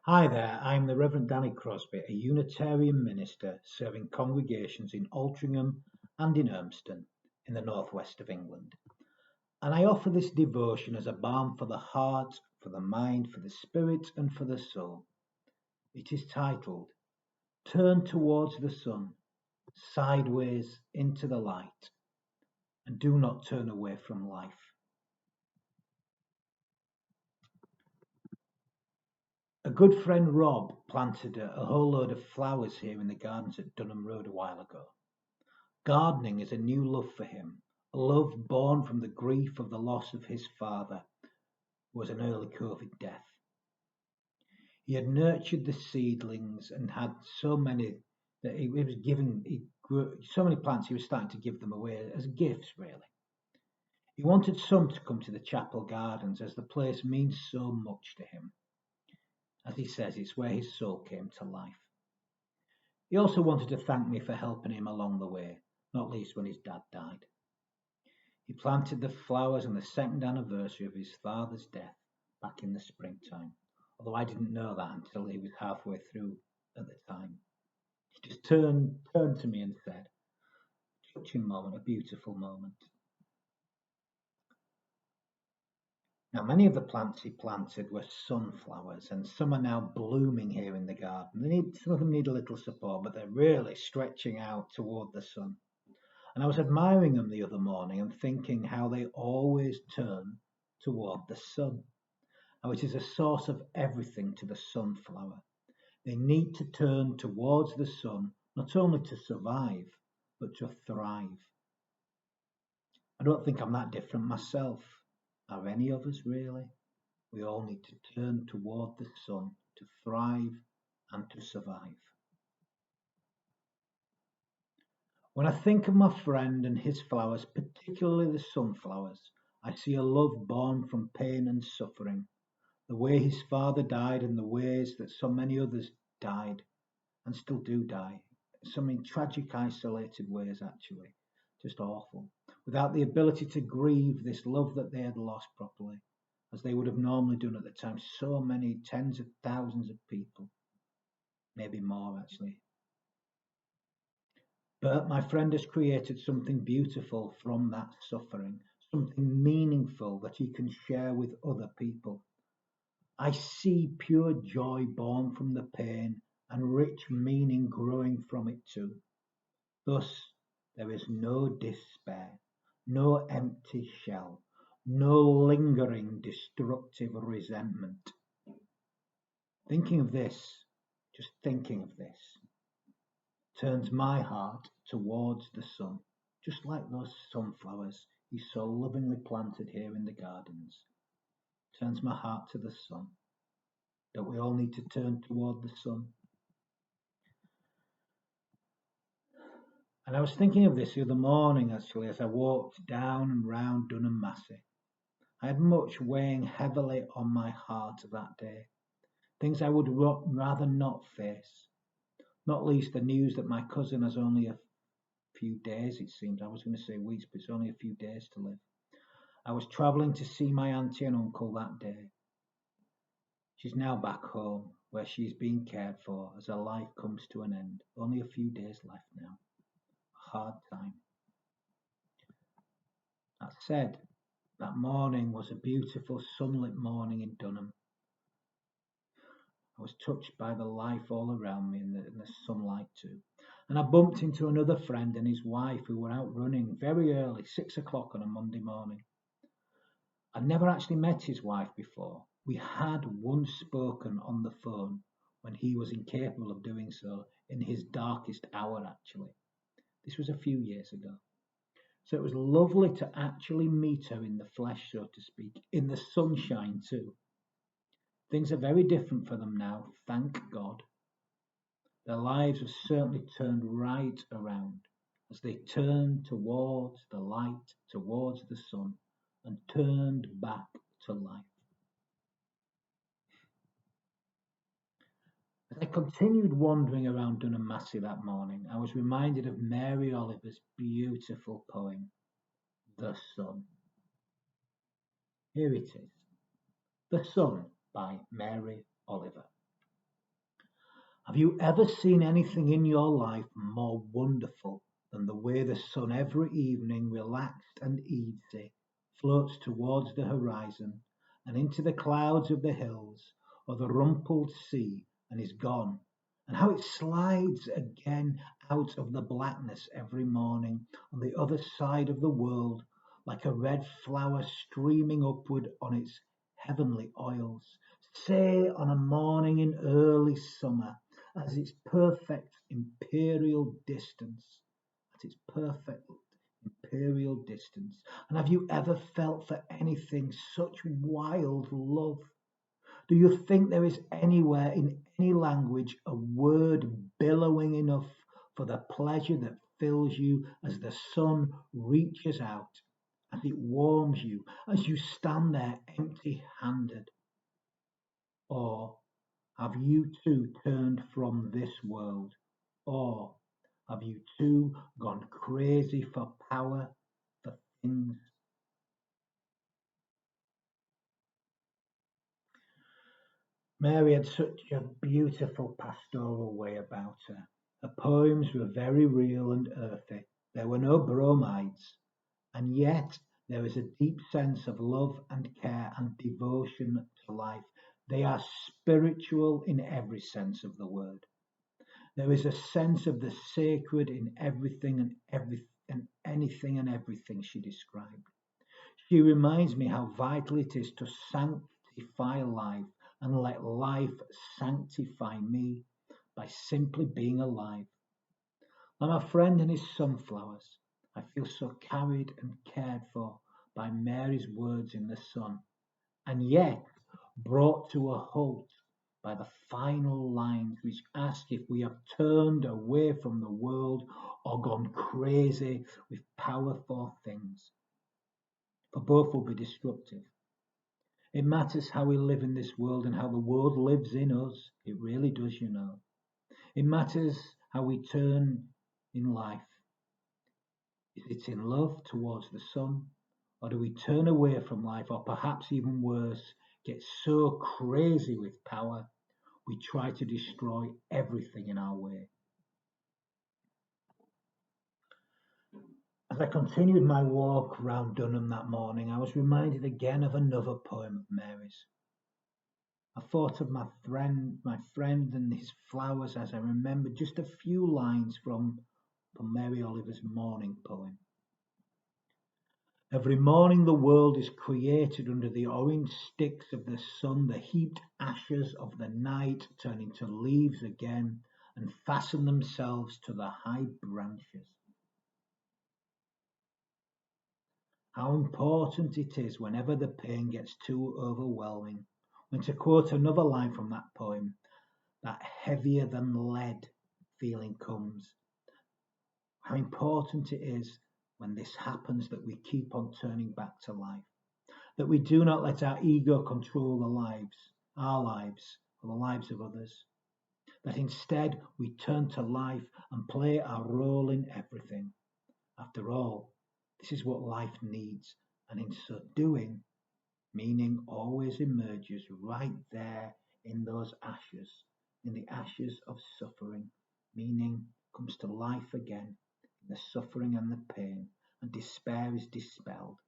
Hi there, I'm the Reverend Danny Crosby, a Unitarian minister serving congregations in Altrincham and in Urmston in the northwest of England. And I offer this devotion as a balm for the heart, for the mind, for the spirit, and for the soul. It is titled, Turn Towards the Sun, Sideways into the Light, and Do Not Turn Away from Life. A good friend Rob planted a whole load of flowers here in the gardens at Dunham Road a while ago. Gardening is a new love for him, a love born from the grief of the loss of his father, who was an early COVID death. He had nurtured the seedlings and had so many that he grew so many plants he was starting to give them away as gifts, really. He wanted some to come to the chapel gardens as the place means so much to him. As he says, it's where his soul came to life. He also wanted to thank me for helping him along the way, not least when his dad died. He planted the flowers on the second anniversary of his father's death back in the springtime, although I didn't know that until he was halfway through at the time. He just turned to me and said, touching moment, a beautiful moment. Now, many of the plants he planted were sunflowers, and some are now blooming here in the garden. Some of them need a little support, but they're really stretching out toward the sun. And I was admiring them the other morning and thinking how they always turn toward the sun, how it is a source of everything to the sunflower. They need to turn towards the sun, not only to survive, but to thrive. I don't think I'm that different myself. Are any of us really? We all need to turn toward the sun to thrive and to survive. When I think of my friend and his flowers, particularly the sunflowers, I see a love born from pain and suffering, the way his father died and the ways that so many others died and still do die, some in tragic, isolated ways, actually, just awful, without the ability to grieve this love that they had lost properly, as they would have normally done at the time. So many tens of thousands of people, maybe more actually. But my friend has created something beautiful from that suffering, something meaningful that he can share with other people. I see pure joy born from the pain and rich meaning growing from it too. Thus, there is no despair, no empty shell, no lingering destructive resentment. Thinking of this, just thinking of this, turns my heart towards the sun, just like those sunflowers he so lovingly planted here in the gardens. Turns my heart to the sun. Don't we all need to turn toward the sun? And I was thinking of this the other morning, actually, as I walked down and round Dunham Massey. I had much weighing heavily on my heart that day, things I would rather not face, not least the news that my cousin has only a few days, it seems. I was going to say weeks, but it's only a few days to live. I was travelling to see my auntie and uncle that day. She's now back home, where she's being cared for as her life comes to an end. Only a few days left now. A hard time. That said, that morning was a beautiful sunlit morning in Dunham. I was touched by the life all around me and the sunlight too. And I bumped into another friend and his wife who were out running very early, 6 o'clock on a Monday morning. I'd never actually met his wife before. We had once spoken on the phone when he was incapable of doing so in his darkest hour, actually. This was a few years ago. So it was lovely to actually meet her in the flesh, so to speak, in the sunshine too. Things are very different for them now, thank God. Their lives have certainly turned right around as they turned towards the light, towards the sun, and turned back to life. As I continued wandering around Dunham Massey that morning, I was reminded of Mary Oliver's beautiful poem, The Sun. Here it is, The Sun by Mary Oliver. Have you ever seen anything in your life more wonderful than the way the sun every evening, relaxed and easy, floats towards the horizon and into the clouds of the hills or the rumpled sea and is gone? And how it slides again out of the blackness every morning on the other side of the world like a red flower streaming upward on its heavenly oils, say on a morning in early summer, as its perfect imperial distance, at its perfect imperial distance. And have you ever felt for anything such wild love? Do you think there is anywhere in any language a word billowing enough for the pleasure that fills you as the sun reaches out, as it warms you, as you stand there empty handed? Or have you too turned from this world? Or have you too gone crazy for power, for things? Mary had such a beautiful pastoral way about her. Her poems were very real and earthy. There were no bromides, and yet there is a deep sense of love and care and devotion to life. They are spiritual in every sense of the word. There is a sense of the sacred in everything and anything and everything she described. She reminds me how vital it is to sanctify life and let life sanctify me by simply being alive. I'm a friend and his sunflowers. I feel so carried and cared for by Mary's words in the sun, and yet brought to a halt by the final lines which ask if we have turned away from the world or gone crazy with power for things, for both will be destructive. It matters how we live in this world and how the world lives in us. It really does, you know. It matters how we turn in life. Is it in love towards the sun? Or do we turn away from life, or perhaps even worse, get so crazy with power we try to destroy everything in our way? As I continued my walk round Dunham that morning, I was reminded again of another poem of Mary's. I thought of my friend and his flowers as I remembered just a few lines from Mary Oliver's morning poem. Every morning the world is created under the orange sticks of the sun, the heaped ashes of the night turn into leaves again and fasten themselves to the high branches. How important it is whenever the pain gets too overwhelming, when, to quote another line from that poem, that heavier than lead feeling comes. How important it is when this happens that we keep on turning back to life, that we do not let our ego control our lives, or the lives of others, that instead we turn to life and play our role in everything. After all, this is what life needs, and in so doing, meaning always emerges right there in those ashes, in the ashes of suffering. Meaning comes to life again in the suffering and the pain, and despair is dispelled.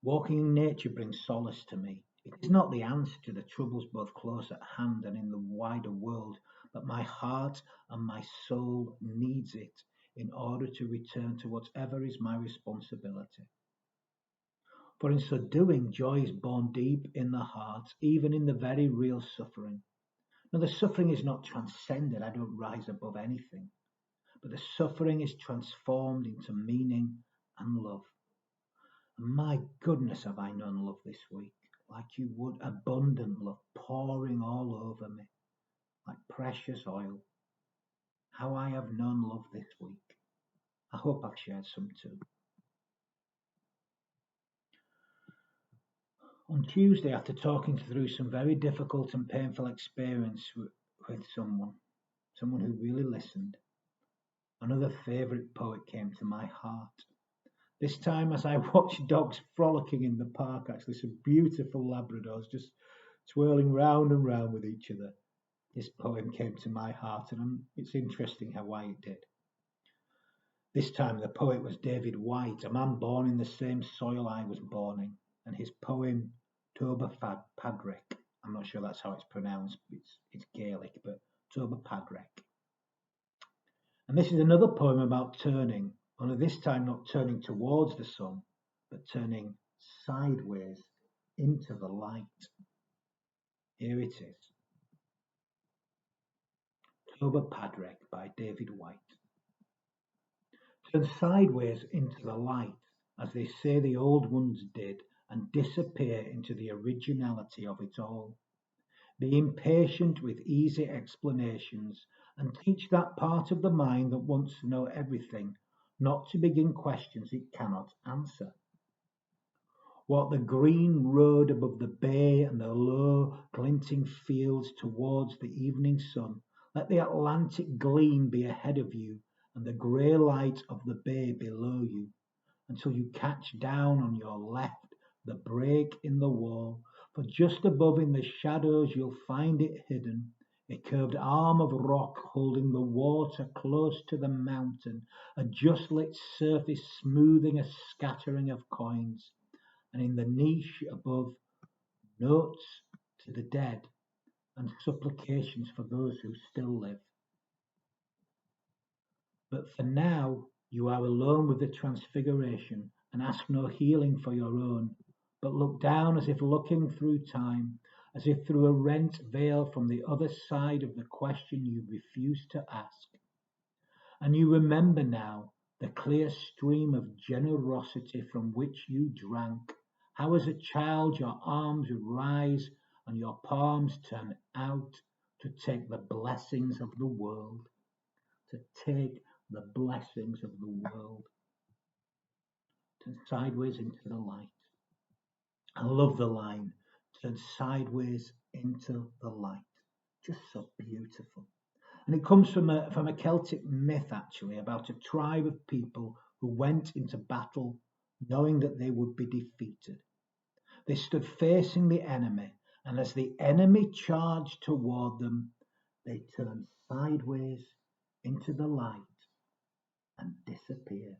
Walking in nature brings solace to me. It is not the answer to the troubles both close at hand and in the wider world, but my heart and my soul needs it in order to return to whatever is my responsibility. For in so doing, joy is born deep in the heart, even in the very real suffering. Now, the suffering is not transcended, I don't rise above anything, but the suffering is transformed into meaning and love. And my goodness, have I known love this week, like you would, abundant love pouring all over me, like precious oil. How I have known love this week. I hope I've shared some too. On Tuesday, after talking through some very difficult and painful experience with someone who really listened, another favourite poet came to my heart. This time, as I watched dogs frolicking in the park, actually, some beautiful Labradors just twirling round and round with each other. This poem came to my heart, and it's interesting how Whyte did. This time the poet was David Whyte, a man born in the same soil I was born in, and his poem Toba Padrek, I'm not sure that's how it's pronounced, it's Gaelic, but Toba Padrek. And this is another poem about turning, only this time not turning towards the sun, but turning sideways into the light. Here it is. Toba Padrek by David Whyte. Turn sideways into the light, as they say the old ones did, and disappear into the originality of it all. Be impatient with easy explanations, and teach that part of the mind that wants to know everything, not to begin questions it cannot answer. What the green road above the bay and the low glinting fields towards the evening sun, let the Atlantic gleam be ahead of you, and the grey light of the bay below you, until you catch down on your left the break in the wall, for just above in the shadows you'll find it hidden, a curved arm of rock holding the water close to the mountain, a just lit surface smoothing a scattering of coins, and in the niche above, notes to the dead and supplications for those who still live. But for now, you are alone with the transfiguration, and ask no healing for your own, but look down as if looking through time, as if through a rent veil from the other side of the question you refused to ask. And you remember now the clear stream of generosity from which you drank, how as a child your arms would rise and your palms turn out to take the blessings of the world, to take the blessings of the world. Turn sideways into the light. I love the line, turn sideways into the light. Just so beautiful. And it comes from a Celtic myth, actually, about a tribe of people who went into battle knowing that they would be defeated. They stood facing the enemy, and as the enemy charged toward them, they turned sideways into the light and disappeared.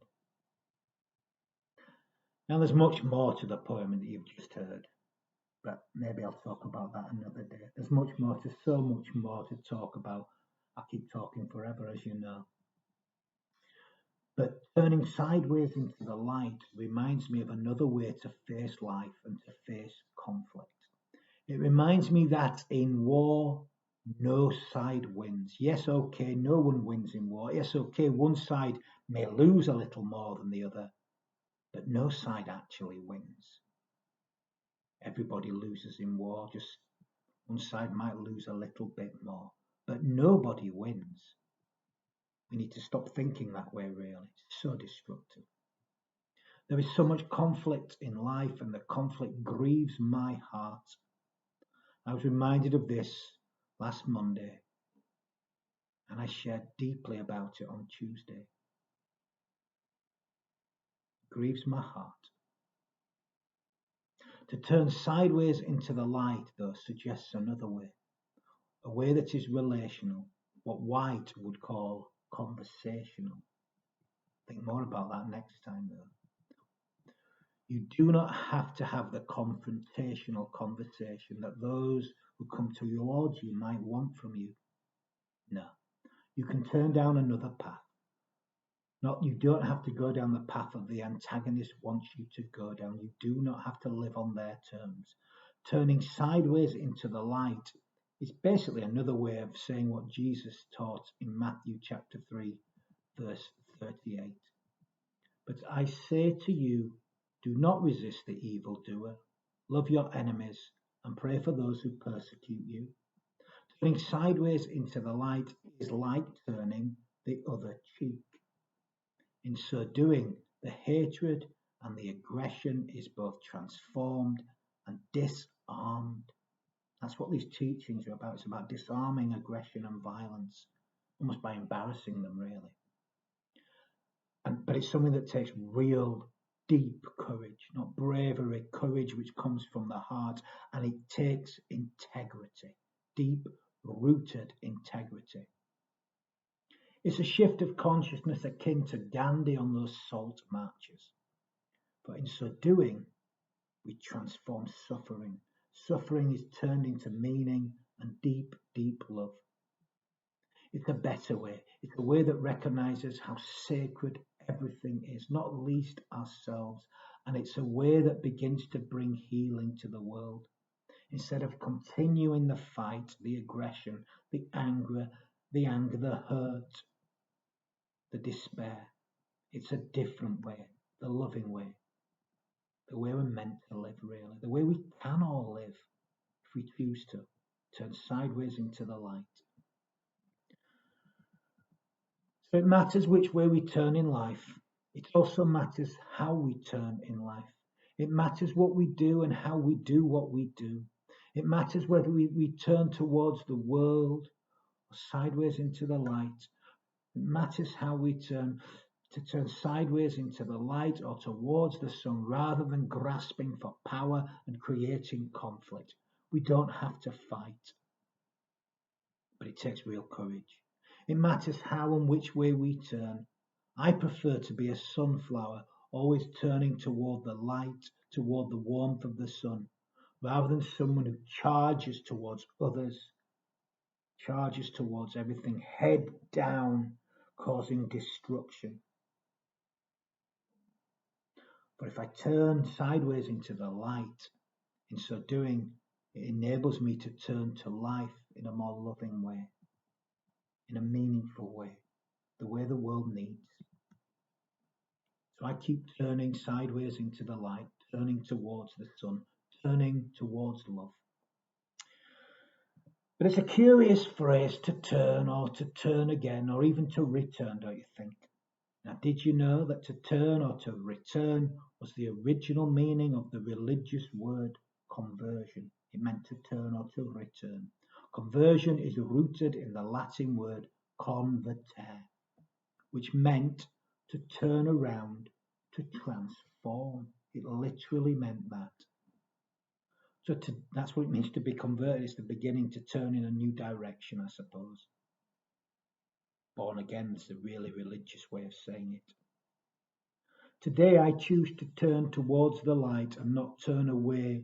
Now, there's much more to the poem that you've just heard, but maybe I'll talk about that another day. There's so much more to talk about. I keep talking forever, as you know. But turning sideways into the light reminds me of another way to face life and to face conflict. It reminds me that in war, no side wins. Yes, okay, no one wins in war. Yes, okay, one side may lose a little more than the other, but no side actually wins. Everybody loses in war, just one side might lose a little bit more, but nobody wins. We need to stop thinking that way, really. It's so destructive. There is so much conflict in life, and the conflict grieves my heart. I was reminded of this last Monday, and I shared deeply about it on Tuesday. It grieves my heart. To turn sideways into the light, though, suggests another way, a way that is relational, what Whyte would call conversational. Think more about that next time, though. You do not have to have the confrontational conversation that those who come towards you might want from you. No, you can turn down another path. You don't have to go down the path that the antagonist wants you to go down. You do not have to live on their terms. Turning sideways into the light is basically another way of saying what Jesus taught in Matthew chapter 3, verse 38. But I say to you, do not resist the evildoer. Love your enemies and pray for those who persecute you. Turning sideways into the light is like turning the other cheek. In so doing, the hatred and the aggression is both transformed and disarmed. That's what these teachings are about. It's about disarming aggression and violence, almost by embarrassing them, really. But it's something that takes real deep courage, not bravery, courage which comes from the heart, and it takes integrity, deep rooted integrity. It's a shift of consciousness akin to Gandhi on those salt marches. But in so doing, we transform suffering. Suffering is turned into meaning and deep, deep love. It's a better way. It's a way that recognizes how sacred everything is, not least ourselves. And it's a way that begins to bring healing to the world. Instead of continuing the fight, the aggression, the anger, the hurt, the despair. It's a different way, the loving way, the way we're meant to live, really, the way we can all live if we choose to turn sideways into the light. So it matters which way we turn in life. It also matters how we turn in life. It matters what we do and how we do what we do. It matters whether we turn towards the world or sideways into the light. It matters how we turn sideways into the light or towards the sun rather than grasping for power and creating conflict. We don't have to fight, but it takes real courage. It matters how and which way we turn. I prefer to be a sunflower, always turning toward the light, toward the warmth of the sun, rather than someone who charges towards others, charges towards everything head down, causing destruction. But if I turn sideways into the light, in so doing, it enables me to turn to life in a more loving way, in a meaningful way, the way the world needs. So I keep turning sideways into the light, turning towards the sun, turning towards love. But it's a curious phrase to turn or to turn again or even to return, don't you think? Now, did you know that to turn or to return was the original meaning of the religious word conversion? It meant to turn or to return. Conversion is rooted in the Latin word convertere, which meant to turn around, to transform. It literally meant that. So that's what it means to be converted. It's the beginning to turn in a new direction, I suppose. Born again is a really religious way of saying it. Today I choose to turn towards the light and not turn away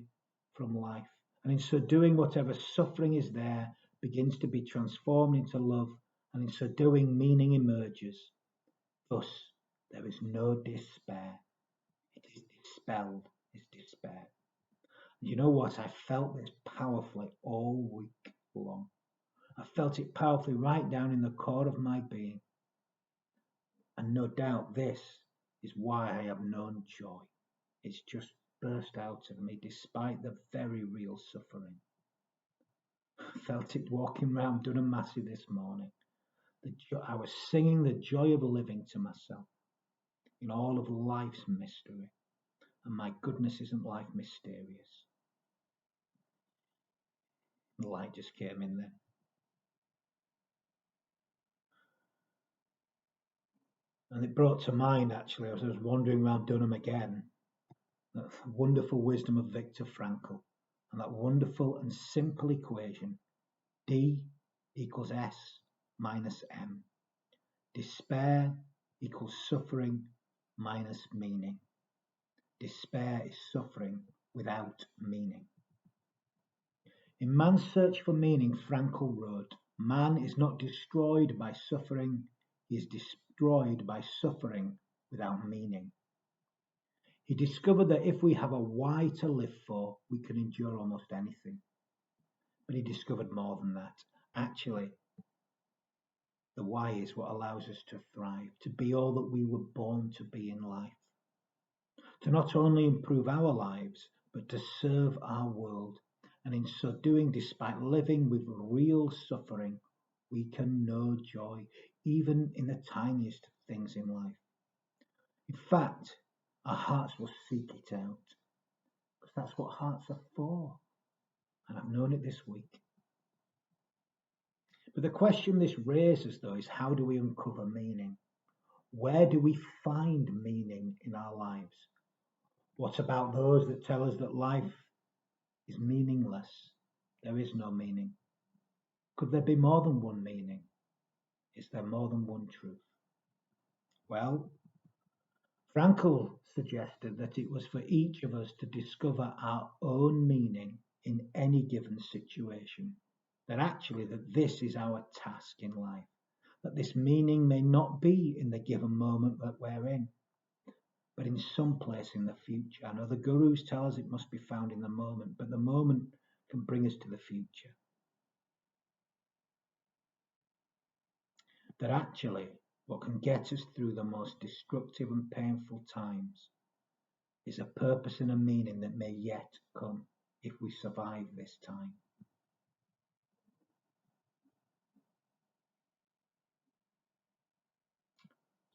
from life. And in so doing, whatever suffering is there begins to be transformed into love, and in so doing, meaning emerges. Thus, there is no despair. It is dispelled, it's despair. And you know what? I felt this powerfully all week long. I felt it powerfully right down in the core of my being. And no doubt this is why I have known joy. It's just burst out of me despite the very real suffering. I felt it walking round Dunham Massey this morning. I was singing the joy of living to myself in all of life's mystery. And my goodness, isn't life mysterious? The light just came in then. And it brought to mind, actually, as I was wandering around Dunham again, that wonderful wisdom of Viktor Frankl and that wonderful and simple equation, D equals S minus M. Despair equals suffering minus meaning. Despair is suffering without meaning. In Man's Search for Meaning, Frankl wrote, "Man is not destroyed by suffering, he is destroyed by suffering without meaning." He discovered that if we have a why to live for, we can endure almost anything. But he discovered more than that. Actually, the why is what allows us to thrive, to be all that we were born to be in life. To not only improve our lives, but to serve our world. And in so doing, despite living with real suffering, we can know joy, even in the tiniest things in life. In fact, our hearts will seek it out, because that's what hearts are for. And I've known it this week. But the question this raises, though, is how do we uncover meaning? Where do we find meaning in our lives? What about those that tell us that life is meaningless? There is no meaning. Could there be more than one meaning? Is there more than one truth? Well, Frankl suggested that it was for each of us to discover our own meaning in any given situation. That actually that this is our task in life. That this meaning may not be in the given moment that we're in, but in some place in the future. I know the gurus tell us it must be found in the moment, but the moment can bring us to the future. That actually what can get us through the most destructive and painful times is a purpose and a meaning that may yet come if we survive this time.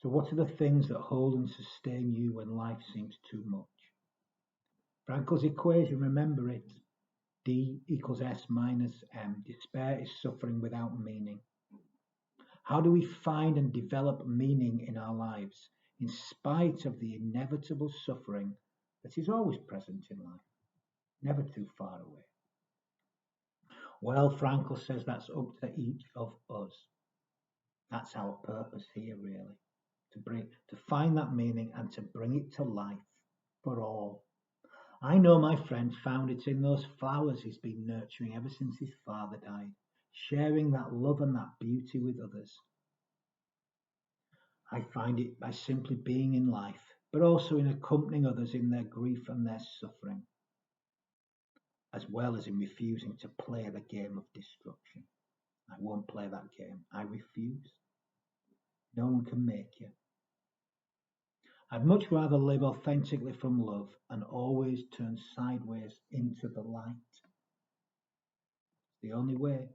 So what are the things that hold and sustain you when life seems too much? Frankl's equation, remember it. D equals S minus M. Despair is suffering without meaning. How do we find and develop meaning in our lives in spite of the inevitable suffering that is always present in life, never too far away? Well, Frankl says that's up to each of us. That's our purpose here, really, to find that meaning and to bring it to life for all. I know my friend found it in those flowers he's been nurturing ever since his father died, sharing that love and that beauty with others. I find it by simply being in life, but also in accompanying others in their grief and their suffering, as well as in refusing to play the game of destruction. I won't play that game. I refuse. No one can make you. I'd much rather live authentically from love and always turn sideways into the light. The only way.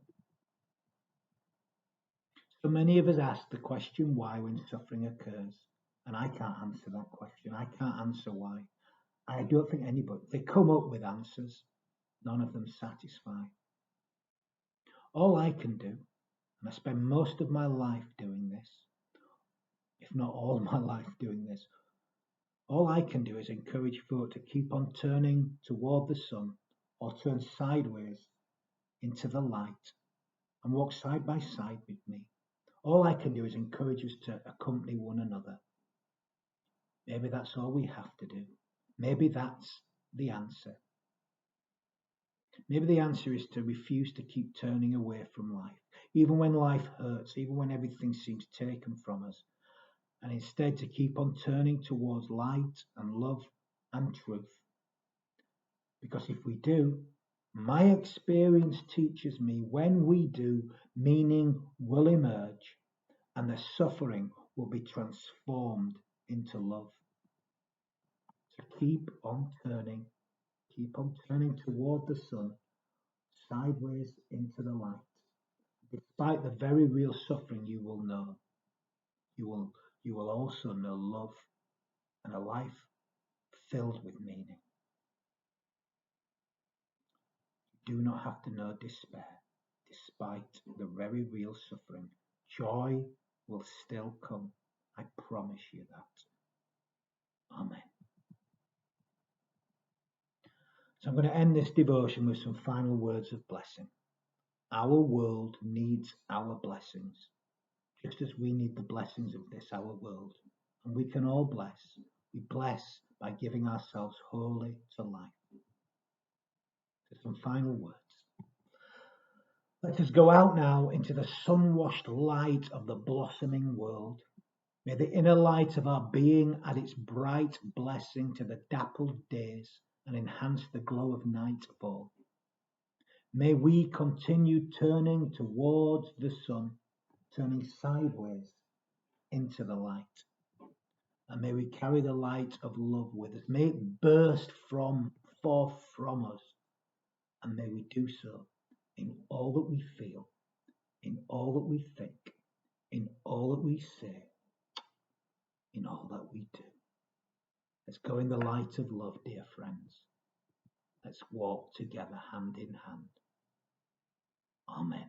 So many of us ask the question why when suffering occurs, and I can't answer that question. I can't answer why. I don't think anybody, they come up with answers. None of them satisfy. All I can do, and I spend most of my life doing this, if not all my life doing this, all I can do is encourage folk to keep on turning toward the sun or turn sideways into the light and walk side by side with me. All I can do is encourage us to accompany one another. Maybe that's all we have to do. Maybe that's the answer. Maybe the answer is to refuse to keep turning away from life, even when life hurts, even when everything seems taken from us, and instead to keep on turning towards light and love and truth. Because if we do, my experience teaches me when we do, meaning will emerge and the suffering will be transformed into love. So keep on turning toward the sun, sideways into the light. Despite the very real suffering you will know, you will also know love and a life filled with meaning. You do not have to know despair. Despite the very real suffering, joy will still come. I promise you that. Amen. So I'm going to end this devotion with some final words of blessing. Our world needs our blessings, just as we need the blessings of this, our world. And we can all bless. We bless by giving ourselves wholly to life. So some final words. Let us go out now into the sun-washed light of the blossoming world. May the inner light of our being add its bright blessing to the dappled days and enhance the glow of nightfall. May we continue turning towards the sun, turning sideways into the light. And may we carry the light of love with us. May it burst forth from us. And may we do so in all that we feel, in all that we think, in all that we say, in all that we do. Let's go in the light of love, dear friends. Let's walk together hand in hand. Amen.